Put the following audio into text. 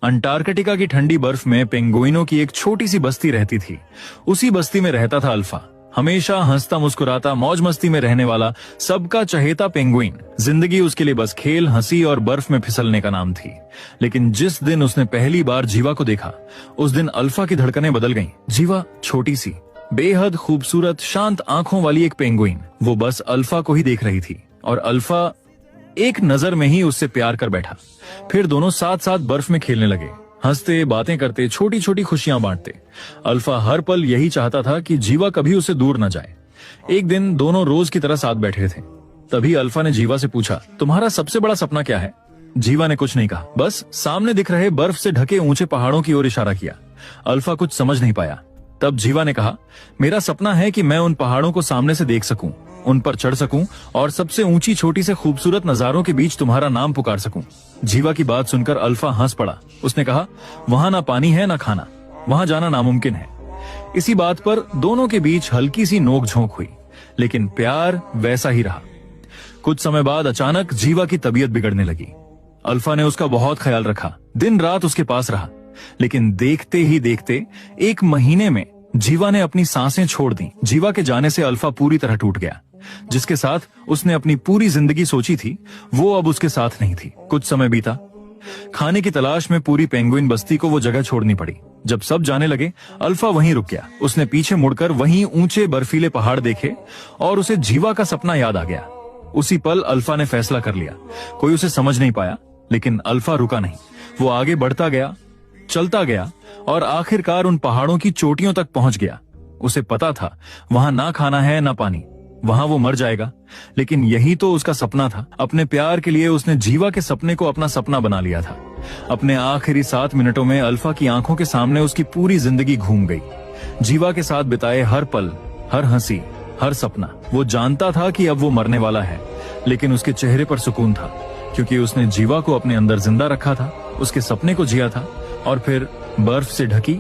Antarctica की ठंडी बर्फ में पेंगुइनों की एक छोटी सी बस्ती रहती थी। उसी बस्ती में रहता था अल्फा, हमेशा हंसता मुस्कुराता मौज मस्ती में रहने वाला सबका चहेता पेंगुइन। जिंदगी उसके लिए बस खेल, हंसी और बर्फ में फिसलने का नाम थी। लेकिन जिस दिन उसने पहली बार जीवा को देखा, उस दिन अल्फा की धड़कनें बदल गईं। जीवा छोटी सी, बेहद खूबसूरत, शांत आंखों वाली एक पेंगुइन, वो बस अल्फा को ही देख रही थी और अल्फा एक नजर में ही उससे प्यार कर बैठा। फिर दोनों साथ साथ बर्फ में खेलने लगे, हंसते, बातें करते, छोटी छोटी खुशियां बांटते। अल्फा हर पल यही चाहता था कि जीवा कभी उसे दूर न जाए। एक दिन दोनों रोज की तरह साथ बैठे थे। तभी अल्फा ने जीवा से पूछा, तुम्हारा सबसे बड़ा सपना क्या है? जीवा ने कुछ नहीं कहा, बस सामने दिख रहे बर्फ से ढके ऊंचे पहाड़ों की ओर इशारा किया। अल्फा कुछ समझ नहीं पाया। तब जीवा ने कहा, मेरा सपना है कि मैं उन पहाड़ों को सामने से देख सकूं, उन पर चढ़ सकूं और सबसे ऊंची छोटी से खूबसूरत नजारों के बीच तुम्हारा नाम पुकार सकूं। जीवा की बात सुनकर अल्फा हंस पड़ा। उसने कहा, वहां ना पानी है ना खाना, वहां जाना नामुमकिन है। इसी बात पर दोनों के बीच हल्की सी नोक-झोंक हुई, लेकिन प्यार वैसा ही रहा। कुछ समय बाद अचानक जीवा की तबीयत बिगड़ने लगी। अल्फा ने उसका बहुत ख्याल रखा, दिन रात उसके पास रहा। लेकिन देखते ही देखते 1 महीने में जीवा ने अपनी सांसें छोड़ दी। जीवा के जाने से अल्फा पूरी तरह टूट गया। जिसके साथ उसने अपनी पूरी जिंदगी सोची थी, वो अब उसके साथ नहीं थी। कुछ समय बीता। खाने की तलाश में पूरी पेंगुइन बस्ती को वो जगह छोड़नी पड़ी। जब सब जाने लगे, अल्फा वहीं रुक गया। उसने पीछे मुड़कर वहीं ऊंचे बर्फीले पहाड़ देखे और उसे जीवा का सपना याद आ गया। उसी पल अल्फा ने फैसला कर लिया। कोई उसे समझ नहीं पाया, लेकिन अल्फा रुका नहीं। वो आगे बढ़ता गया, चलता गया और आखिरकार उन पहाड़ों की चोटियों तक पहुंच गया। उसे पता था वहां ना खाना है ना पानी, वहां वो मर जाएगा। लेकिन यही तो उसका सपना था। अपने प्यार के लिए उसने जीवा के सपने को अपना सपना बना लिया था। अपने आखिरी 7 मिनटों में अल्फा की आंखों के सामने उसकी पूरी जिंदगी घूम गई। जीवा के साथ बिताए हर पल, हर हंसी, हर सपना। वो जानता था कि अब वो मरने वाला है, लेकिन उसके चेहरे पर सुकून था, क्योंकि उसने जीवा को अपने अंदर जिंदा रखा था, उसके सपने को जिया था और फिर बर्फ से ढकी